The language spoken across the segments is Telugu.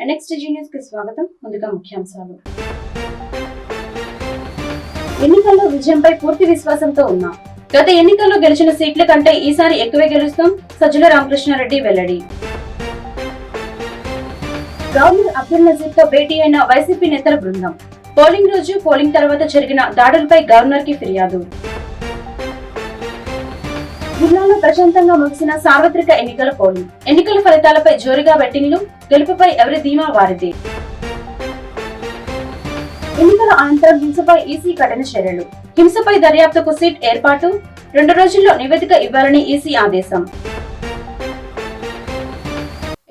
NXTG న్యూస్ కి స్వాగతం. ముందుగా ముఖ్యాంశాలు. ఎన్నికల్లో విజయంపై పూర్తి విశ్వాసంతో ఉన్నాం. గత ఎన్నికల్లో గెలిచిన సీట్ల కంటే ఈసారి ఎక్కువే గెలుస్తాం. సజ్జల రామకృష్ణారెడ్డి వెల్లడి. గవర్నర్ అబ్దుల్ నజీర్ తో భేటీ అయిన వైసీపీ నేతల బృందం. పోలింగ్ రోజు, పోలింగ్ తర్వాత జరిగిన దాడులపై గవర్నర్ కి ఫిర్యాదు. జిల్లాలో ప్రశాంతంగా ముగిసిన సార్వత్రిక ఎన్నికల పోలింగ్. ఎన్నికల ఫలితాలపై జోరుగా బెట్టింగ్లు, గెలుపుపై ఎవరి ధీమా వారిది. ఎన్నికల అనంతరం హింసపై ఈసీ కఠిన చర్యలు. హింసపై దర్యాప్తుకు సిట్ ఏర్పాటు. 2 రోజుల్లో నివేదిక ఇవ్వాలని ఈసీ ఆదేశం.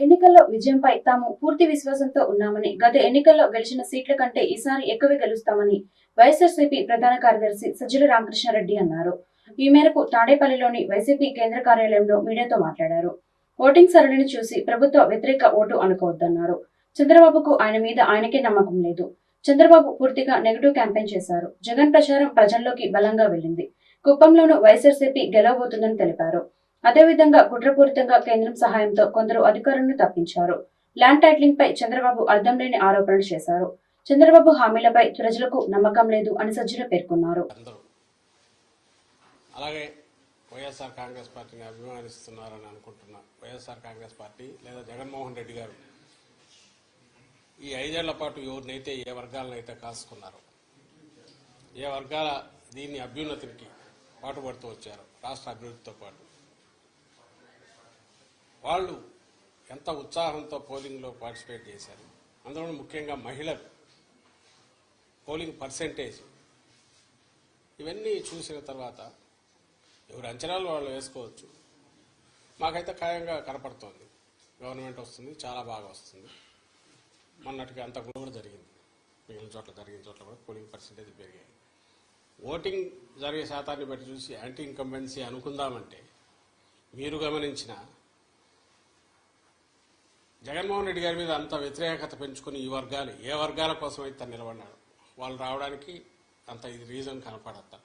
ఎన్నికల్లో విజయంపై తాము పూర్తి విశ్వాసంతో ఉన్నామని, గత ఎన్నికల్లో గెలిచిన సీట్ల కంటే ఈసారి ఎక్కువే గెలుస్తామని వైఎస్ఆర్సీపీ ప్రధాన కార్యదర్శి సజ్జల రామకృష్ణారెడ్డి అన్నారు. ఈ మేరకు తాడేపల్లిలోని వైసీపీ కేంద్ర కార్యాలయంలో మీడియాతో మాట్లాడారు. ఓటింగ్ సరళిని చూసి ప్రభుత్వ వ్యతిరేక ఓటు అనుకోవద్దన్నారు. చంద్రబాబుకు ఆయన మీద ఆయనకే నమ్మకం లేదు. చంద్రబాబు పూర్తిగా నెగటివ్ క్యాంపెయిన్ చేశారు. జగన్ ప్రచారం ప్రజల్లోకి బలంగా వెళ్లింది. కుప్పంలోనూ వైఎస్ఆర్సీపీ గెలవబోతుందని తెలిపారు. అదేవిధంగా కుట్రపూరితంగా కేంద్రం సహాయంతో కొందరు అధికారులను తప్పించారు. ల్యాండ్ టైటిలింగ్ పై చంద్రబాబు అర్థం లేని ఆరోపణలు చేశారు. చంద్రబాబు హామీలపై ప్రజలకు నమ్మకం లేదు అని సజ్జల పేర్కొన్నారు. అలాగే వైఎస్ఆర్ కాంగ్రెస్ పార్టీని అభిమానిస్తున్నారని అనుకుంటున్న వైఎస్ఆర్ కాంగ్రెస్ పార్టీ లేదా జగన్మోహన్ రెడ్డి గారు ఈ 5 ఏళ్ల పాటు ఎవరినైతే ఏ వర్గాలనైతే కాసుకున్నారో, ఏ వర్గాల దీన్ని అభ్యున్నతికి పాటుపడుతూ వచ్చారో, రాష్ట్ర అభివృద్ధితో పాటు వాళ్ళు ఎంత ఉత్సాహంతో పోలింగ్లో పార్టిసిపేట్ చేశారు. అందులో ముఖ్యంగా మహిళలు పోలింగ్ పర్సెంటేజ్ ఇవన్నీ చూసిన తర్వాత ఎవరి అంచనాలు వాళ్ళు వేసుకోవచ్చు. మాకైతే ఖాయంగా కనపడుతోంది. గవర్నమెంట్ వస్తుంది, చాలా బాగా వస్తుంది. మొన్నటికి అంత కూడా జరిగింది. మిగిలిన చోట్ల జరిగిన చోట్ల కూడా పోలింగ్ పర్సెంటేజ్ పెరిగాయి. ఓటింగ్ జరిగే శాతాన్ని బట్టి చూసి యాంటీ ఇన్కంబెన్సీ అనుకుందామంటే మీరు గమనించిన జగన్మోహన్ రెడ్డి గారి మీద అంత వ్యతిరేకత పెంచుకుని ఈ వర్గాలు ఏ వర్గాల కోసం అయితే నిలబడినాడు వాళ్ళు రావడానికి అంత ఇది రీజన్ కనపడతా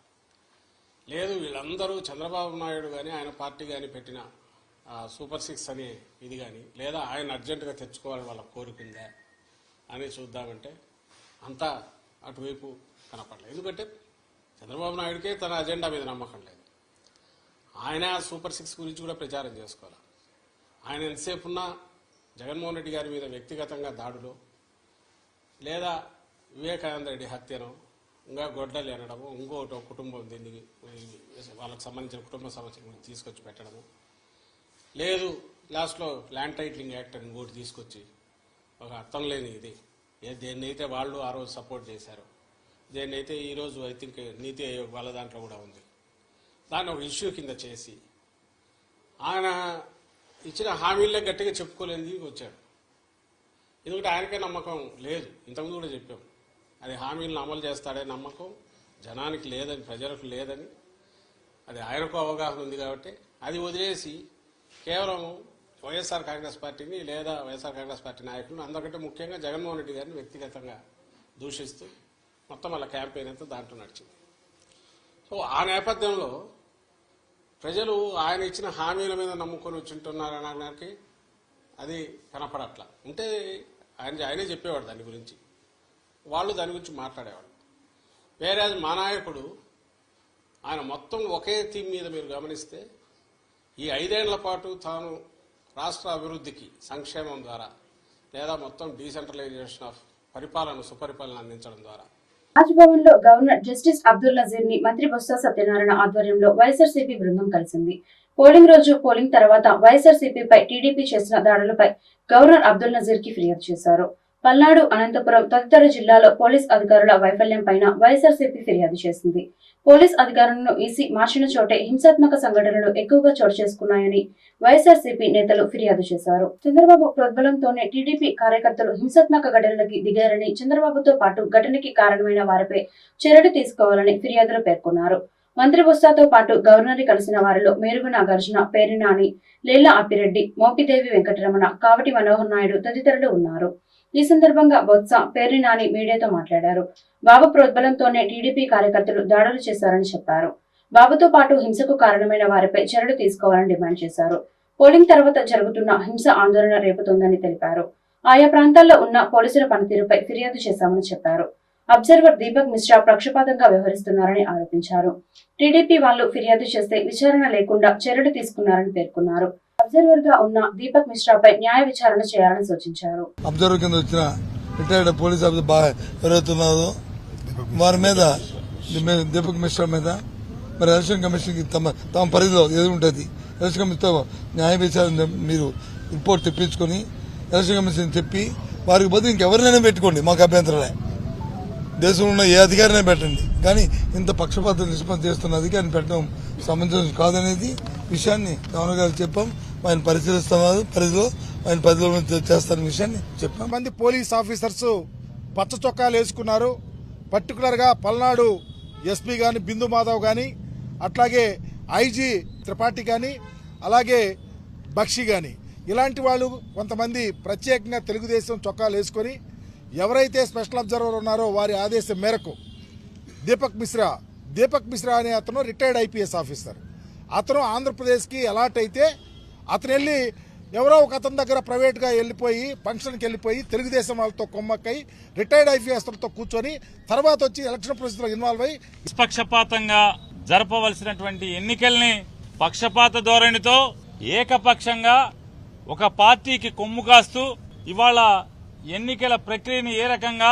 లేదు. వీళ్ళందరూ చంద్రబాబు నాయుడు కానీ ఆయన పార్టీ కానీ పెట్టిన సూపర్ 6 అనే ఇది కానీ లేదా ఆయన అర్జెంటుగా తెచ్చుకోవాలని వాళ్ళ కోరుకుందా అని చూద్దామంటే అంతా అటువైపు కనపడలేదు. ఎందుకంటే చంద్రబాబు నాయుడికే తన అజెండా మీద నమ్మకం లేదు. ఆయన సూపర్ 6 గురించి కూడా ప్రచారం చేసుకోవాలి. ఆయన ఎంతసేపు ఉన్నా జగన్మోహన్ రెడ్డి గారి మీద వ్యక్తిగతంగా దాడులు లేదా వివేకానంద రెడ్డి హత్యను ఇంకా గొడ్డలు ఎనడము, ఇంకోటి కుటుంబం దీనికి వాళ్ళకి సంబంధించిన కుటుంబ సమస్య గురించి తీసుకొచ్చి పెట్టడము, లేదు లాస్ట్లో ల్యాండ్ టైటిలింగ్ యాక్ట్ అని ఇంకోటి తీసుకొచ్చి ఒక అర్థం లేని ఇది దేన్నైతే వాళ్ళు ఆ రోజు సపోర్ట్ చేశారు, దేన్నైతే ఈరోజు ఐ థింక్ నీతి ఆయోగ్ వాళ్ళ దాంట్లో కూడా ఉంది, దాన్ని ఒక ఇష్యూ కింద చేసి ఆయన ఇచ్చిన హామీలే గట్టిగా చెప్పుకోలేని వచ్చాడు. ఎందుకంటే ఆయనకే నమ్మకం లేదు. ఇంతకుముందు కూడా చెప్పాం, అది హామీలను అమలు చేస్తాడే నమ్మకం జనానికి లేదని, ప్రజలకు లేదని. అది ఆయనకు అవగాహన ఉంది కాబట్టి అది వదిలేసి కేవలం వైఎస్ఆర్ కాంగ్రెస్ పార్టీని లేదా వైఎస్ఆర్ కాంగ్రెస్ పార్టీ నాయకులను, అందరికంటే ముఖ్యంగా జగన్మోహన్ రెడ్డి గారిని వ్యక్తిగతంగా దూషిస్తూ మొత్తం వాళ్ళ క్యాంపెయిన్ అంతా దాంట్లో నడిచింది. సో ఆ నేపథ్యంలో ప్రజలు ఆయన ఇచ్చిన హామీల మీద నమ్ముకొని వచ్చింటున్నారనడానికి అది కనపడట్లా. ఉంటే ఆయనే చెప్పేవాడు దాని గురించి, వాళ్ళు దాని గురించి మాట్లాడేవాడు. వేరే మా నాయకుడు ఆయన మొత్తం ఒకే థీమ్ మీద మీరు గమనిస్తే ఈ 5 ఏళ్ల పాటు తాను రాష్ట్ర అభివృద్ధికి సంక్షేమం ద్వారా లేదా మొత్తం డీసెంట్రలైజేషన్ ఆఫ్ పరిపాలన, సుపరిపాలన అందించడం ద్వారా రాజ్భవన్ లో గవర్నర్ జస్టిస్ అబ్దుల్ నజీర్ ని మంత్రి బొత్స సత్యనారాయణ ఆధ్వర్యంలో వైఎస్ఆర్సీపీ బృందం కలిసింది. పోలింగ్ రోజు, పోలింగ్ తర్వాత వైఎస్ఆర్సీపీపై టీడీపీ చేసిన దాడులపై గవర్నర్ అబ్దుల్ నజీర్ కి ఫిర్యాదు చేశారు. పల్నాడు, అనంతపురం తదితర జిల్లాలో పోలీస్ అధికారుల వైఫల్యం పైన వైఎస్ఆర్సీపీ ఫిర్యాదు చేసింది. పోలీస్ అధికారులను ఈసీ మార్చిన చోటే హింసాత్మక సంఘటనలు ఎక్కువగా చోటు చేసుకున్నాయని వైఎస్ఆర్సీపీ నేతలు ఫిర్యాదు చేశారు. చంద్రబాబు ప్రోద్బలంతోనే టీడీపీ కార్యకర్తలు హింసాత్మక ఘటనలకి దిగారని, చంద్రబాబుతో పాటు ఘటనకి కారణమైన వారిపై చర్యలు తీసుకోవాలని ఫిర్యాదులో పేర్కొన్నారు. మంత్రి బొత్సతో పాటు గవర్నర్ కలిసిన వారిలో మేరుగు నాగార్జున, పేర్ని నాని, లేళ్ల అప్పిరెడ్డి, మోపిదేవి వెంకటరమణ, కావటి మనోహర్ నాయుడు తదితరులు ఉన్నారు. ఈ సందర్భంగా బొత్స, పేర్ని నాని మీడియాతో మాట్లాడారు. బాబు ప్రోద్బలంతోనే టీడీపీ కార్యకర్తలు దాడులు చేశారని చెప్పారు. బాబుతో పాటు హింసకు కారణమైన వారిపై చర్యలు తీసుకోవాలని డిమాండ్ చేశారు. పోలింగ్ తర్వాత జరుగుతున్న హింస ఆందోళన రేపుతోందని తెలిపారు. ఆయా ప్రాంతాల్లో ఉన్న పోలీసుల పనితీరుపై ఫిర్యాదు చేశామని చెప్పారు. అబ్జర్వర్ దీపక్ మిశ్రా పక్షపాతంగా వ్యవహరిస్తున్నారని ఆరోపించారు. టీడీపీ వాళ్ళు ఫిర్యాదు చేస్తే విచారణ లేకుండా చర్యలు తీసుకున్నారని పేర్కొన్నారు. అబ్జర్వర్ గా ఉన్న దీపక్ మిశ్రాపై న్యాయ విచారణ చేయాలని సూచించారు. అబ్జర్వర్ కింద వచ్చిన రిటైర్డ్ పోలీస్ ఆఫీసర్ బాగా ఎవరైతున్నారో వారి మీద దీపక్ మిశ్రా మీద మరి ఎలక్షన్ కమిషన్ కి తమ పరిధిలో ఏది ఉంటుంది ఎలక్షన్ కమిషన్తో న్యాయ విచారణ మీరు రిపోర్ట్ తెప్పించుకొని ఎలక్షన్ కమిషన్ చెప్పి వారికి బదులు ఇంకెవరినైనా పెట్టుకోండి, మాకు అభ్యంతరలే. దేశంలో ఉన్న ఏ అధికారినే పెట్టండి, కానీ ఇంత పక్షపాత నిష్పత్తి చేస్తున్న అధికారిని పెట్టడం సమంజసం కాదనేది విషయాన్ని గవర్నర్ గారు చెప్పాం. ఆయన పరిశీలిస్తున్నారు, ఆయన పరిధిలో చేస్తున్న విషయాన్ని చెప్పాం. మంది పోలీస్ ఆఫీసర్స్ పచ్చ చొక్కాలు వేసుకున్నారు. పర్టికులర్గా పల్నాడు ఎస్పీ కానీ బిందు మాధవ్ కానీ అట్లాగే ఐజీ త్రిపాఠి కానీ అలాగే బక్షి కానీ ఇలాంటి వాళ్ళు కొంతమంది ప్రత్యేకంగా తెలుగుదేశం చొక్కాలు వేసుకొని ఎవరైతే స్పెషల్ అబ్జర్వర్ ఉన్నారో వారి ఆదేశం మేరకు దీపక్ మిశ్రా అనే అతను రిటైర్డ్ ఐపీఎస్ ఆఫీసర్. అతను ఆంధ్రప్రదేశ్కి అలాట్ అయితే అతను వెళ్ళి ఎవరో ఒక అతని దగ్గర ప్రైవేట్గా వెళ్ళిపోయి ఫంక్షన్కి వెళ్ళిపోయి తెలుగుదేశం వాళ్ళతో కొమ్మక్కై రిటైర్డ్ ఐపీఎస్లతో కూర్చొని తర్వాత వచ్చి ఎలక్షన్ ప్రాసెస్లో ఇన్వాల్వ్ అయ్యి నిష్పక్షపాతంగా జరపవలసినటువంటి ఎన్నికల్ని పక్షపాత ధోరణితో ఏకపక్షంగా ఒక పార్టీకి కొమ్ము కాస్తూ ఇవాళ ఎన్నికల ప్రక్రియని ఏ రకంగా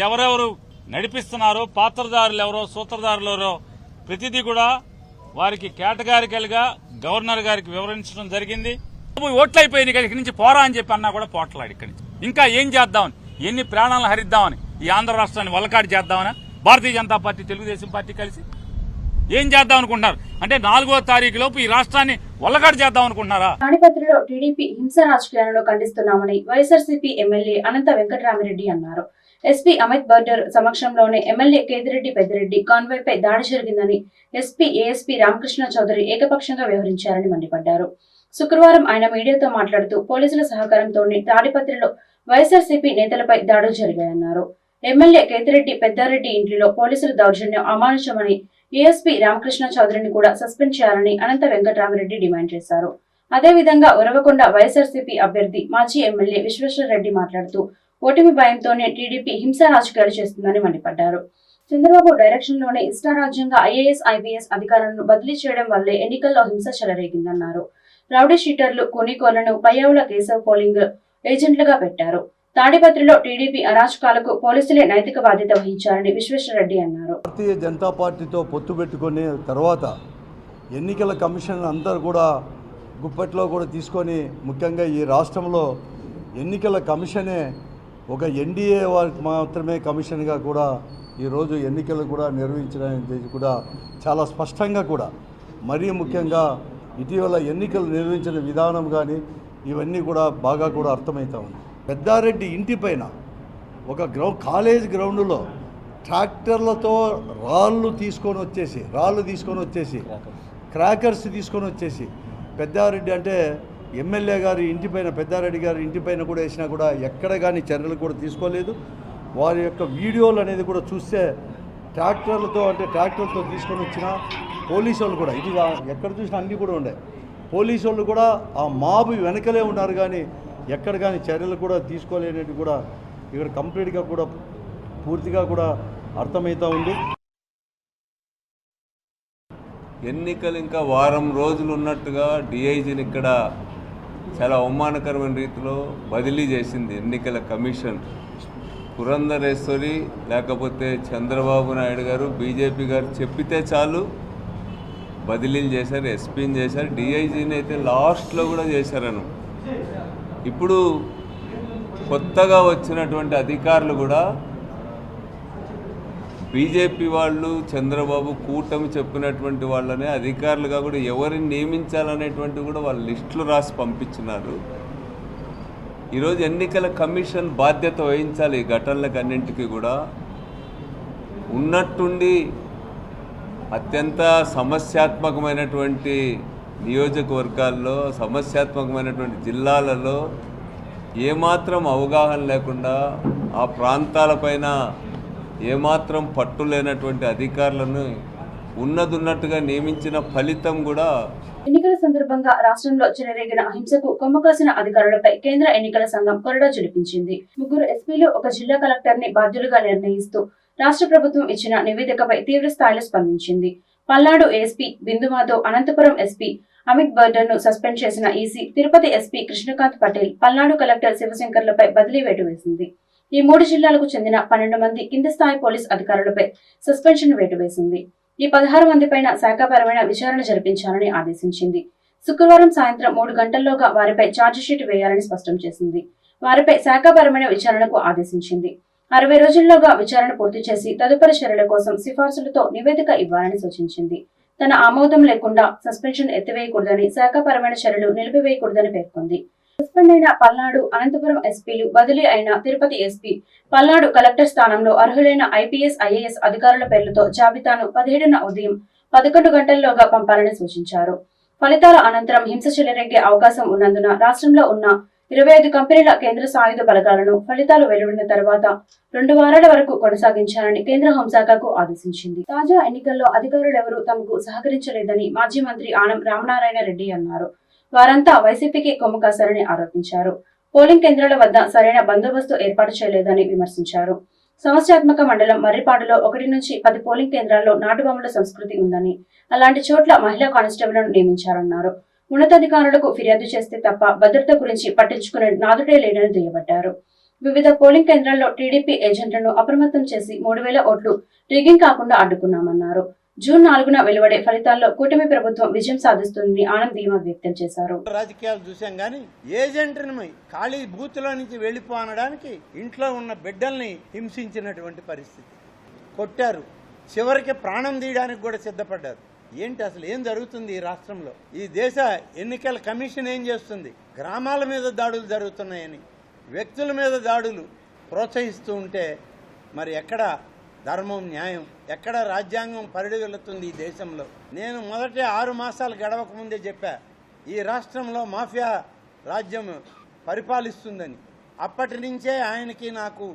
ఎవరెవరు నడిపిస్తున్నారో, పాత్రదారులు ఎవరో, సూత్రధారులు ఎవరో ప్రతిదీ కూడా వారికి కేటగారికల్ గా గవర్నర్ గారికి వివరించడం జరిగింది. ఓట్లు అయిపోయింది ఇక్కడి నుంచి పోరా అని చెప్పి అన్నా కూడా పోట్లాడు. ఇక్కడి నుంచి ఇంకా ఏం చేద్దామని, ఎన్ని ప్రాణాలను హరిద్దామని, ఈ ఆంధ్ర రాష్ట్రాన్ని వల్లకాడు చేద్దామని భారతీయ జనతా పార్టీ తెలుగుదేశం పార్టీ కలిసి ఏం చేద్దాం అనుకుంటున్నారు? అంటే 4వ తారీఖు లోపు ఈ రాష్ట్రాన్ని వల్లకాడు చేద్దాం అనుకుంటున్నారా? తాడిపత్రిలో టీడీపీ హింస రాజకీయాలను ఖండిస్తున్నామని వైఎస్ఆర్సీపీ ఎమ్మెల్యే అనంత వెంకటరామిరెడ్డి అన్నారు. ఎస్పీ అమిత్ బర్డర్ సమక్షంలోనే ఎమ్మెల్యే కేతిరెడ్డి పెద్దిరెడ్డి కాన్వాయ్పై దాడి జరిగిందని ఎస్పీ ఏఎస్పీ రామకృష్ణ చౌదరి ఏకపక్షంగా వ్యవహరించారని మండిపడ్డారు. శుక్రవారం ఆయన మీడియాతో మాట్లాడుతూ పోలీసుల సహకారంతోనే తాడిపత్రిలో వైఎస్ఆర్సీపీ నేతలపై దాడులు జరిగాయన్నారు. ఎమ్మెల్యే కేతిరెడ్డి పెద్దారెడ్డి ఇంటిలో పోలీసుల దౌర్జన్యం అమానుషమని ఏఎస్పీ రామకృష్ణ చౌదరిని కూడా సస్పెండ్ చేయాలని అనంత వెంకటరామిరెడ్డి డిమాండ్ చేశారు. అదేవిధంగా ఉరవకొండ వైఎస్ఆర్సీపీ అభ్యర్థి మాజీ ఎమ్మెల్యే విశ్వేశ్వరరెడ్డి మాట్లాడుతూ ఓటమి భయంతోనే టీడీపీ హింసా రాజకీయాలు చేస్తుందని మండిపడ్డారు. చంద్రబాబు డైరెక్షన్ లోనే ఇష్టారాజ్యంగా ఐఏఎస్, ఐపీఎస్ అధికారులను బదిలీ చేయడం వల్లే ఎన్నికల్లో హింస చెలరేగిందన్నారు. రౌడీ షీటర్లు, కొనికోలను పయ్యావుల కేశవ్ పోలింగ్ ఏజెంట్లుగా పెట్టారు. తాడిపత్రిలో టీడీపీ అరాచకాలకు పోలీసులే నైతిక బాధ్యత వహించారని విశ్వేశ్వరరెడ్డి అన్నారు. భారతీయ జనతా పార్టీతో పొత్తు పెట్టుకునే తర్వాత ఎన్నికల కమిషన్ అందరూ కూడా గుప్పట్లో కూడా తీసుకొని ముఖ్యంగా ఈ రాష్ట్రంలో ఎన్నికల కమిషనే ఒక ఎన్డీఏ వారికి మాత్రమే కమిషన్గా కూడా ఈరోజు ఎన్నికలు కూడా నిర్వహించడానికి కూడా చాలా స్పష్టంగా కూడా మరీ ముఖ్యంగా ఇటీవల ఎన్నికలు నిర్వహించిన విధానం కానీ ఇవన్నీ కూడా బాగా కూడా అర్థమవుతా ఉంది. పెద్దారెడ్డి ఇంటి పైన ఒక కాలేజ్ గ్రౌండ్లో ట్రాక్టర్లతో రాళ్ళు తీసుకొని వచ్చేసి క్రాకర్స్ తీసుకొని వచ్చేసి పెద్దారెడ్డి అంటే ఎమ్మెల్యే గారి ఇంటిపైన, పెద్దారెడ్డి గారి ఇంటిపైన కూడా వేసినా కూడా ఎక్కడ కానీ చర్యలు కూడా తీసుకోలేదు. వారి యొక్క వీడియోలు అనేది కూడా చూస్తే ట్రాక్టర్లతో తీసుకొని వచ్చిన పోలీసు వాళ్ళు కూడా ఇది ఎక్కడ చూసినా అన్నీ కూడా ఉండే పోలీసు వాళ్ళు కూడా ఆ మాబు వెనకలే ఉన్నారు, కానీ ఎక్కడ కానీ చర్యలు కూడా తీసుకోలేనివి కూడా ఇక్కడ కంప్లీట్గా కూడా పూర్తిగా కూడా అర్థమవుతూ ఉంది. ఎన్నికలు ఇంకా వారం రోజులు ఉన్నట్టుగా డిఐజీని ఇక్కడ చాలా అవమానకరమైన రీతిలో బదిలీ చేసింది ఎన్నికల కమిషన్. పురంధరేశ్వరి లేకపోతే చంద్రబాబు నాయుడు గారు, బీజేపీ గారు చెప్పితే చాలు బదిలీలు చేశారు, ఎస్పీని చేశారు, డిఐజీని అయితే లాస్ట్లో కూడా చేశారను. ఇప్పుడు కొత్తగా వచ్చినటువంటి అధికారులు కూడా బీజేపీ వాళ్ళు, చంద్రబాబు కూటమి చెప్పినటువంటి వాళ్ళనే అధికారులుగా కూడా ఎవరిని నియమించాలనేటువంటి కూడా వాళ్ళ లిస్టులు రాసి పంపించినారు. ఈరోజు ఎన్నికల కమిషన్ బాధ్యత వహించాలి ఈ ఘటనలకు అన్నింటికీ కూడా. ఉన్నట్టుండి అత్యంత సమస్యాత్మకమైనటువంటి నియోజకవర్గాల్లో, సమస్యాత్మకమైనటువంటి జిల్లాలలో ఏమాత్రం అవగాహన లేకుండా, ఆ ప్రాంతాలపైన ఏమాత్రం పట్టు లేనటువంటి అధికారులను ఉన్నట్టుగా నియమించిన ఫలితం కూడా ఎన్నికల సందర్భంగా రాష్ట్రంలో చెలరేగిన హింసకు కొమ్ము కాసిన అధికారులపై కేంద్ర ఎన్నికల సంఘం కొరడా జులిపించింది. 3 ఎస్పీలు, ఒక జిల్లా కలెక్టర్ ని బాధ్యులుగా నిర్ణయిస్తూ రాష్ట్ర ప్రభుత్వం ఇచ్చిన నివేదికపై తీవ్ర స్థాయిలో స్పందించింది. పల్నాడు ఎస్పీ బిందు మాధవ్, అనంతపురం ఎస్పీ అమిత్ బర్డన్ ను సస్పెండ్ చేసిన EC, Tirupati SP Krishnakant Patel, Palnadu collector శివశంకర్లపై బదిలీ వేటు వేసింది. ఈ 3 జిల్లాలకు చెందిన 12 మంది కింది స్థాయి పోలీస్ అధికారులపై సస్పెన్షన్ వేటు వేసింది. ఈ 16 మంది పైన శాఖాపరమైన విచారణ జరిపించాలని ఆదేశించింది. శుక్రవారం సాయంత్రం 3 గంటల్లోగా వారిపై ఛార్జిషీట్ వేయాలని స్పష్టం చేసింది. వారిపై శాఖాపరమైన విచారణకు ఆదేశించింది. 60 రోజుల్లోగా విచారణ పూర్తి చేసి తదుపరి చర్యల కోసం సిఫార్సులతో నివేదిక ఇవ్వాలని సూచించింది. తన ఆమోదం లేకుండా సస్పెన్షన్ ఎత్తివేయకూడదని, శాఖాపరమైన చర్యలు నిలిపివేయకూడదని పేర్కొంది. సస్పెండ్ అయిన పల్నాడు, అనంతపురం ఎస్పీలు, బదిలీ అయిన తిరుపతి ఎస్పీ, పల్నాడు కలెక్టర్ స్థానంలో అర్హులైన ఐపీఎస్, ఐఏఎస్ అధికారుల పేర్లతో జాబితాను 17న ఉదయం 11 గంటల్లోగా పంపాలని సూచించారు. ఫలితాల అనంతరం హింస చెలరేగే అవకాశం ఉన్నందున రాష్ట్రంలో ఉన్న 25 కంపెనీల కేంద్ర సాయుధ బలగాలను ఫలితాలు వెలువడిన తర్వాత 2 వారాల వరకు కొనసాగించాలని కేంద్ర హోంశాఖకు ఆదేశించింది. తాజా ఎన్నికల్లో అధికారులెవరూ తమకు సహకరించలేదని మాజీ మంత్రి ఆనం రామనారాయణ రెడ్డి అన్నారు. వారంతా వైసీపీకి కొమ్ము కాశారని ఆరోపించారు. పోలింగ్ కేంద్రాల వద్ద సరైన బందోబస్తు ఏర్పాటు చేయలేదని విమర్శించారు. సమస్యాత్మక మండలం మర్రిపాడులో 1 నుంచి 10 పోలింగ్ కేంద్రాల్లో నాటుబొమ్మల సంస్కృతి ఉందని, అలాంటి చోట్ల మహిళా కానిస్టేబుల్ను నియమించారన్నారు. ఉన్నతాధికారులకు ఫిర్యాదు చేస్తే తప్ప భద్రత గురించి పట్టించుకునే నాదుడే లేడని దుయ్యబట్టారు. వివిధ పోలింగ్ కేంద్రాల్లో టీడీపీ ఏజెంట్లను అప్రమత్తం చేసి 3000 ఓట్లు రిగ్గింగ్ కాకుండా అడ్డుకున్నామన్నారు. జూన్ 4న వెలువడే ఫలితాల్లో కూటమి ప్రభుత్వం విజయం సాధిస్తుందని ఆనంద్ ధీమా వ్యక్తం చేశారు. రాజకీయాలు చూసాం గానీ ఏజెంట్ని ఖాళీ బూత్లో నుంచి వెళ్ళిపోనడానికి ఇంట్లో ఉన్న బిడ్డల్ని హింసించినటువంటి పరిస్థితి, కొట్టారు, చివరికి ప్రాణం తీయడానికి కూడా సిద్ధపడ్డారు. ఏంటి అసలు ఏం జరుగుతుంది ఈ రాష్ట్రంలో? ఈ దేశ ఎన్నికల కమిషన్ ఏం చేస్తుంది? గ్రామాల మీద దాడులు జరుగుతున్నాయని, వ్యక్తుల మీద దాడులు ప్రోత్సహిస్తూ ఉంటే మరి ఎక్కడ ధర్మం, న్యాయం, ఎక్కడ రాజ్యాంగం పరిడివెళ్తుంది ఈ దేశంలో? నేను మొదటి 6 మాసాలు గడవక ముందే చెప్పా, ఈ రాష్ట్రంలో మాఫియా రాజ్యం పరిపాలిస్తుందని. అప్పటి నుంచే ఆయనకి నాకు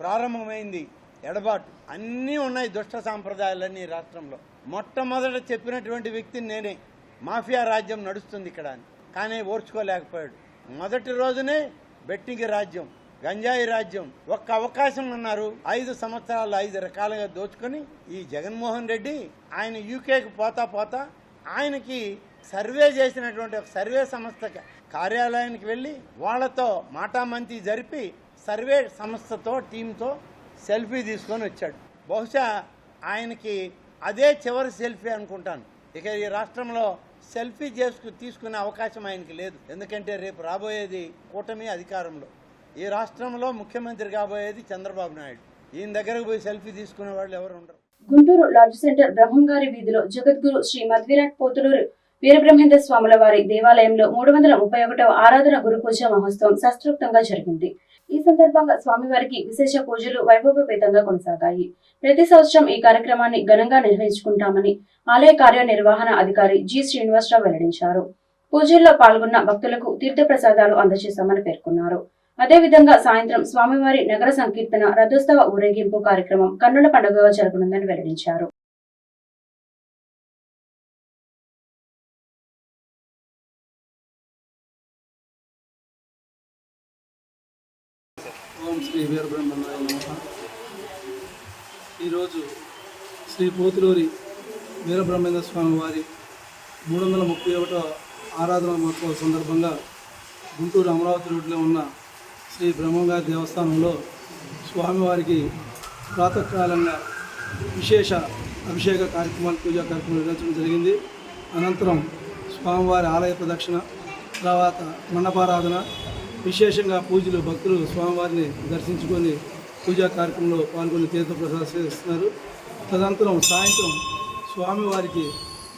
ప్రారంభమైంది ఎడబాటు. అన్నీ ఉన్నాయి దుష్ట సాంప్రదాయాలన్నీ రాష్ట్రంలో. మొట్టమొదట చెప్పినటువంటి వ్యక్తిని నేనే, మాఫియా రాజ్యం నడుస్తుంది ఇక్కడ అని. కానీ ఓర్చుకోలేకపోయాడు. మొదటి రోజునే బెట్టింగ్ రాజ్యం, గంజాయి రాజ్యం, ఒక్క అవకాశం అన్నారు. 5 సంవత్సరాలు 5 రకాలుగా దోచుకొని ఈ జగన్మోహన్ రెడ్డి ఆయన యూకేకి పోతా ఆయనకి సర్వే చేసినటువంటి ఒక సర్వే సంస్థ కార్యాలయానికి వెళ్ళి వాళ్ళతో మాటామంతి జరిపి సర్వే సంస్థతో టీంతో సెల్ఫీ తీసుకొని వచ్చాడు. బహుశా ఆయనకి అదే చివరి సెల్ఫీ అనుకుంటాను. ఇక ఈ రాష్ట్రంలో సెల్ఫీ తీసుకునే అవకాశం ఆయనకి లేదు. ఎందుకంటే రేపు రాబోయేది కూటమి అధికారంలో. ఈ రాష్ట్రంలో ముఖ్యమంత్రి కాబోయేది చంద్రబాబు నాయుడు. ఈయన దగ్గరకు పోయి సెల్ఫీ తీసుకునే వాళ్ళు ఎవరు ఉండరు. గుంటూరు లాడ్జ్ సెంటర్ బ్రహ్మంగారి వీధిలో జగద్గురు శ్రీ మధ్విరాట్ పోతులూరు వీరబ్రహ్మేంద్ర స్వాముల వారి దేవాలయంలో 331వ ఆరాధన గురు పూజ మహోత్సవం శాస్త్రోక్తంగా జరిగింది. ఈ సందర్భంగా స్వామివారికి విశేష పూజలు వైభవపేతంగా కొనసాగాయి. ప్రతి సంవత్సరం ఈ కార్యక్రమాన్ని ఘనంగా నిర్వహించుకుంటామని ఆలయ కార్యనిర్వహణ అధికారి జి శ్రీనివాసరావు వెల్లడించారు. పూజల్లో పాల్గొన్న భక్తులకు తీర్థ ప్రసాదాలు అందజేశామని పేర్కొన్నారు. అదేవిధంగా సాయంత్రం స్వామివారి నగర సంకీర్తన, రథోత్సవ ఊరేగింపు కార్యక్రమం కన్నుల పండుగగా జరగనుందని వెల్లడించారు. ఓం శ్రీ వీరబ్రహ్మణ్యాయ నమః. ఈరోజు శ్రీ పోతులూరి వీరబ్రహ్మేంద్ర స్వామి వారి 331వ ఆరాధన మహోత్సవం సందర్భంగా గుంటూరు అమరావతి రోడ్లో ఉన్న శ్రీ బ్రహ్మంగారి దేవస్థానంలో స్వామివారికి ప్రాతకాలంగా విశేష అభిషేక కార్యక్రమాలు, పూజా కార్యక్రమాలు నిర్వహించడం జరిగింది. అనంతరం స్వామివారి ఆలయ ప్రదక్షిణ, తర్వాత మండపారాధన, విశేషంగా పూజలు, భక్తులు స్వామివారిని దర్శించుకొని పూజా కార్యక్రమంలో పాల్గొని తీర్థ ప్రసాదం సేవిస్తున్నారు. తదనంతరం సాయంత్రం స్వామివారికి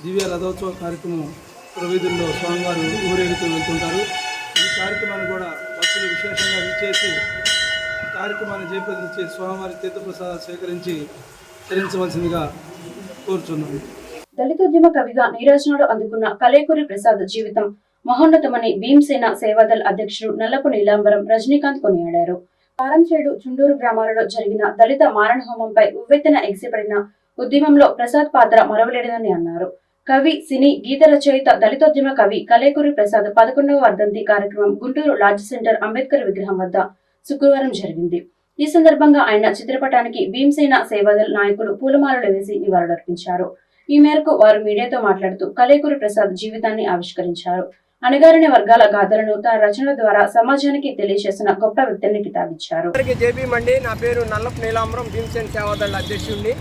దివ్య రథోత్సవ కార్యక్రమం ప్రవీధుల్లో స్వామివారు ఊరేగుతూ వెళ్తుంటారు. ఈ కార్యక్రమాన్ని కూడా భక్తులు విశేషంగా విచ్చేసి కార్యక్రమాన్ని జయప్రదించి స్వామివారి తీర్థ ప్రసాదాలు స్వీకరించి తరించవలసిందిగా కోరుచున్నాను. దళితోద్యమ కవిగా నీరాజనాడు అందుకున్న కలేకూరి ప్రసాద్ జీవితం మహోన్నతమని భీమసేన సేవాదళ్ అధ్యక్షుడు నల్లపు నీలాంబరం రజనీకాంత్ కొనియాడారు. కారంచేడు, చుండూరు గ్రామాలలో జరిగిన దళిత మారణ హోమంపై ఉవ్వెత్తున ఎగిసిపడిన ఉద్యమంలో ప్రసాద్ పాత్ర మరవలేనిదని అన్నారు. కవి, సినీ, గీత రచయిత, దళితోద్యమ కవి కలేకూరి ప్రసాద్ 11వ వర్ధంతి కార్యక్రమం గుంటూరు లార్జ్ సెంటర్ అంబేద్కర్ విగ్రహం వద్ద శుక్రవారం జరిగింది. ఈ సందర్భంగా ఆయన చిత్రపటానికి భీమసేన సేవాదళ నాయకులు పూలమాలలు వేసి నివాళులర్పించారు. ఈ మేరకు వారు మీడియాతో మాట్లాడుతూ కలేకూరి ప్రసాద్ జీవితాన్ని ఆవిష్కరించారు. అణగారిన వర్గాల గాథలను తన రచనల ద్వారా సమాజానికి తెలియజేసిన గొప్ప వ్యక్తిని కితాబిచ్చారు. జేబీ మండి, నా పేరు నల్లపు నీలాంబరం, భీమసేన సేవాదళ అధ్యక్షుడిని.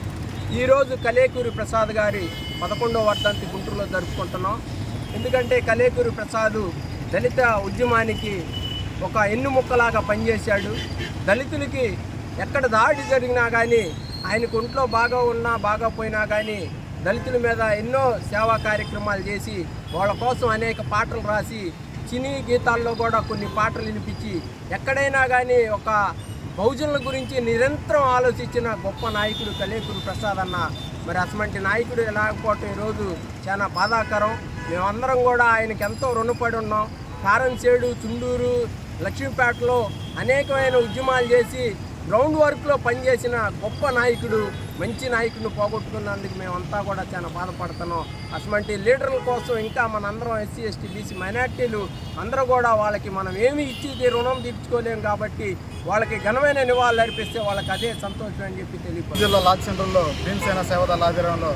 ఈరోజు కలేకూరి ప్రసాద్ గారి 11వ వర్ధంతి గుంటూరులో జరుపుకుంటున్నాం. ఎందుకంటే కలేకూరి ప్రసాద్ దళిత ఉద్యమానికి ఒక ఎన్నుముక్కలాగా పనిచేశాడు. దళితులకి ఎక్కడ దాడి జరిగినా కానీ, ఆయనకు ఒంట్లో బాగా ఉన్నా బాగా పోయినా కానీ దళితుల మీద ఎన్నో సేవా కార్యక్రమాలు చేసి వాళ్ళ కోసం అనేక పాటలు రాసి, సినీ గీతాల్లో కూడా కొన్ని పాటలు వినిపించి, ఎక్కడైనా కానీ ఒక బహుజనుల గురించి నిరంతరం ఆలోచించిన గొప్ప నాయకుడు కలేకూరి ప్రసాద్ అన్న. మరి అటువంటి నాయకుడు లేకపోవటం ఈరోజు చాలా బాధాకరం. మేమందరం కూడా ఆయనకి ఎంతో రుణపడి ఉన్నాం. కారంచేడు, చుండూరు, లక్ష్మీపేటలో అనేకమైన ఉద్యమాలు చేసి గ్రౌండ్ వర్క్లో పనిచేసిన గొప్ప నాయకుడు, మంచి నాయకుడిని పోగొట్టుకున్నందుకు మేమంతా కూడా చాలా బాధపడుతున్నాం. అటువంటి లీడర్ల కోసం ఇంకా మనందరం ఎస్సీ, ఎస్టీ, బీసీ మైనార్టీలు అందరూ కూడా వాళ్ళకి మనం ఏమి ఇచ్చి రుణం తీర్చుకోలేము కాబట్టి వాళ్ళకి ఘనమైన నివాళులు అర్పిస్తే వాళ్ళకి అదే సంతోషం అని చెప్పి తెలియదు. జిల్లా లార్జ్ సెంటర్లో భీమసేన సేవాదళ ఆధ్వర్యంలో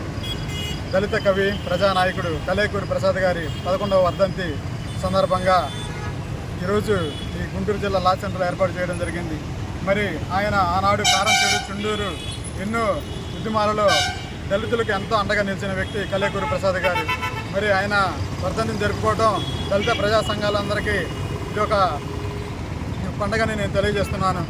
దళిత కవి, ప్రజానాయకుడు కలేకూరి ప్రసాద్ గారి 11వ వర్ధంతి సందర్భంగా ఈరోజు ఈ గుంటూరు జిల్లా లార్జ్ సెంటర్లో ఏర్పాటు చేయడం జరిగింది. మరి ఆయన ఆనాడు కారంచేడు, చుండూరు ఎన్నో ఉద్యమాలలో దళితులకు ఎంతో అండగా నిలిచిన వ్యక్తి కలేకూరి ప్రసాద్ గారు. మరి ఆయన వర్ధంతిని జరుపుకోవడం దళిత ప్రజా సంఘాలందరికీ ఇది ఒక పండగని నేను తెలియజేస్తున్నాను.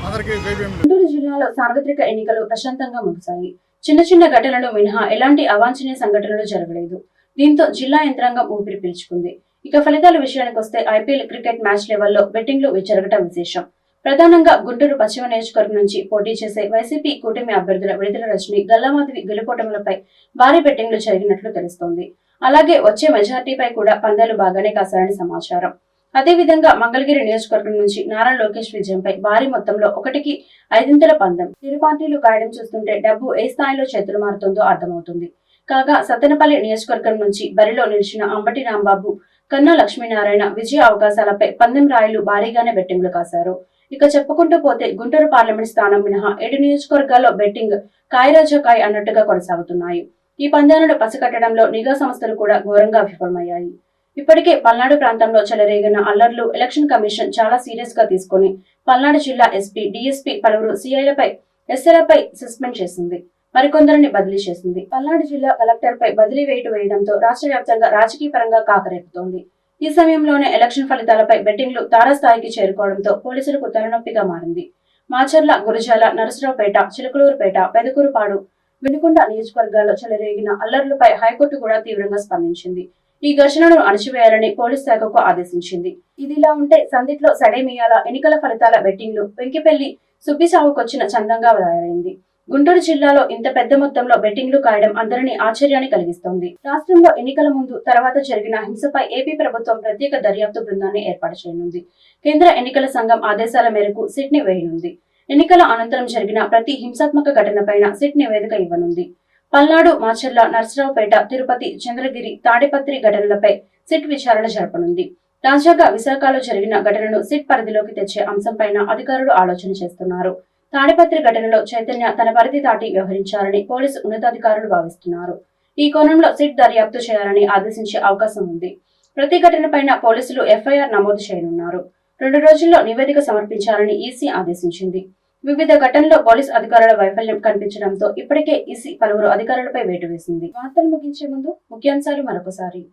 అందరికీ జై భీమ్. గుంటూరు జిల్లాలో సార్వత్రిక ఎన్నికలు ప్రశాంతంగా ముగిశాయి. చిన్న చిన్న ఘటనలు మినహా ఎలాంటి అవాంఛనీయ సంఘటనలు జరగలేదు. దీంతో జిల్లా యంత్రాంగం ఊపిరి పీల్చుకుంది. ఇక ఫలితాల విషయానికి వస్తే ఐపీఎల్ క్రికెట్ మ్యాచ్ లెవెల్లో బెట్టింగ్లు జరగటం విశేషం. ప్రధానంగా గుంటూరు పశ్చిమ నియోజకవర్గం నుంచి పోటీ చేసే వైసీపీ కూటమి అభ్యర్థుల విడుదల రజని, గల్లామాధవి గెలుపోటములపై భారీ బెట్టింగ్లు జరిగినట్లు తెలుస్తోంది. అలాగే వచ్చే మెజార్టీపై కూడా పందాలు బాగానే కాశారని సమాచారం. అదేవిధంగా మంగళగిరి నియోజకవర్గం నుంచి నారా లోకేష్ విజయంపై భారీ మొత్తంలో 1కి 5 పందెం. ఇరు పార్టీలు కాయడం చూస్తుంటే డబ్బు ఏ స్థాయిలో చేతులు మారుతుందో అర్థమవుతుంది. కాగా సత్తెనపల్లి నియోజకవర్గం నుంచి బరిలో నిలిచిన అంబటి రాంబాబు, కన్నా లక్ష్మీనారాయణ విజయ అవకాశాలపై పందెం రాయులు భారీగానే బెట్టింగ్లు కాశారు. ఇక చెప్పుకుంటూ పోతే గుంటూరు పార్లమెంట్ స్థానం మినహా 7 నియోజకవర్గాల్లో బెట్టింగ్ కాయరాజకాయ్ అన్నట్టుగా కొనసాగుతున్నాయి. ఈ పందాలను పసికట్టడంలో నిఘా సంస్థలు కూడా ఘోరంగా విఫలమయ్యాయి. ఇప్పటికే పల్నాడు ప్రాంతంలో చెలరేగిన అల్లర్లు ఎలక్షన్ కమిషన్ చాలా సీరియస్ గా తీసుకుని పల్నాడు జిల్లా ఎస్పీ, డీఎస్పీ, పలువురు సీఐలపై, ఎస్ఐలపై సస్పెండ్ చేసింది. మరికొందరిని బదిలీ చేసింది. పల్నాడు జిల్లా కలెక్టర్ పై బదిలీ వేటు వేయడంతో రాష్ట్ర వ్యాప్తంగా రాజకీయ పరంగా కాకరేపుతోంది. ఈ సమయంలోనే ఎలక్షన్ ఫలితాలపై బెట్టింగ్లు తారాస్థాయికి చేరుకోవడంతో పోలీసులకు తలనొప్పిగా మారింది. మాచర్ల, గురజాల, నరసరావుపేట, చిలకలూరుపేట, పెదకూరుపాడు, వినుకొండ నియోజకవర్గాల్లో చెలరేగిన అల్లర్లపై హైకోర్టు కూడా తీవ్రంగా స్పందించింది. ఈ ఘర్షణను అణచివేయాలని పోలీస్ శాఖకు ఆదేశించింది. ఇదిలా ఉంటే సందిట్లో సడేమియాల ఎన్నికల ఫలితాల బెట్టింగ్లు వెంకిపెల్లి సుబ్బిసాగుకొచ్చిన చందంగా తయారైంది. గుంటూరు జిల్లాలో ఇంత పెద్ద మొత్తంలో బెట్టింగ్లు కాయడం అందరినీ ఆశ్చర్యాన్ని కలిగిస్తోంది. రాష్ట్రంలో ఎన్నికల ముందు, తర్వాత జరిగిన హింసపై ఏపీ ప్రభుత్వం ప్రత్యేక దర్యాప్తు బృందాన్ని ఏర్పాటు చేయనుంది. కేంద్ర ఎన్నికల సంఘం ఆదేశాల మేరకు సిట్ ని వేయనుంది. ఎన్నికల అనంతరం జరిగిన ప్రతి హింసాత్మక ఘటనపైన సిట్ నివేదిక ఇవ్వనుంది. పల్నాడు, మాచర్ల, నర్సరావుపేట, తిరుపతి, చంద్రగిరి, తాడిపత్రి ఘటనలపై సిట్ విచారణ జరపనుంది. తాజాగా విశాఖలో జరిగిన ఘటనను సిట్ పరిధిలోకి తెచ్చే అంశంపైన అధికారులు ఆలోచన చేస్తున్నారు. తాడిపత్రి ఘటనలో చైతన్య తన పరిధి దాటి వ్యవహరించారని పోలీసు ఉన్నతాధికారులు భావిస్తున్నారు. ఈ కోణంలో సిట్ దర్యాప్తు చేయాలని ఆదేశించే అవకాశం ఉంది. ప్రతి ఘటనపైన పోలీసులు ఎఫ్ఐఆర్ నమోదు చేయనున్నారు. 2 రోజుల్లో నివేదిక సమర్పించాలని ఈసీ ఆదేశించింది. వివిధ ఘటనలో పోలీసు అధికారుల వైఫల్యం కనిపించడంతో ఇప్పటికే ఈసీ పలువురు అధికారులపై వేటు వేసింది. వార్తలు ముగించే ముందు ముఖ్యాంశాలు మరొకసారి.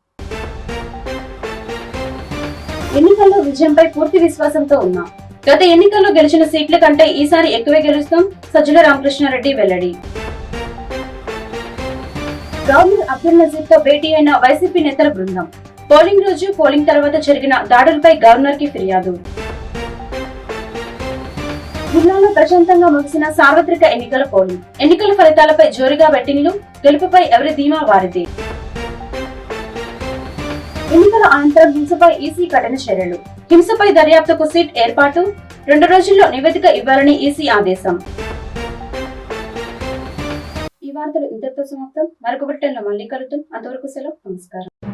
ఎన్నికల్లో విజయంపై పూర్తి విశ్వాసంతో ఉన్నాం. గత ఎన్నికల్లో గెలిచిన సీట్ల కంటే ఈసారి ఎక్కువే గెలుస్తాం, సజ్జల రామకృష్ణారెడ్డి వెల్లడి. గవర్నర్ అబ్దుల్ నజీర్ తో భేటీ అయిన వైసీపీ నేతల బృందం. పోలింగ్ రోజు, పోలింగ్ తర్వాత జరిగిన దాడులపై గవర్నర్ కి ఫిర్యాదు. జిల్లాలో ప్రశాంతంగా ముగిసిన సార్వత్రిక ఎన్నికల పోలింగ్. ఎన్నికల ఫలితాలపై జోరుగా బెట్టింగ్లు, గెలుపుపై ఎవరి ధీమా వారిదే. ఎన్నికల అనంతరం హింసపై ఈసీ కఠిన చర్యలు. హింసపై దర్యాప్తుకు సిట్ ఏర్పాటు, 2 రోజుల్లో నివేదిక ఇవ్వాలని ఈసీ ఆదేశం. ఈ వార్తలు ఇంతటితో సమాప్తం. మరొక బులెటిన్లో మళ్ళీ కలుద్దాం. అంతవరకు సెలవు. నమస్కారం.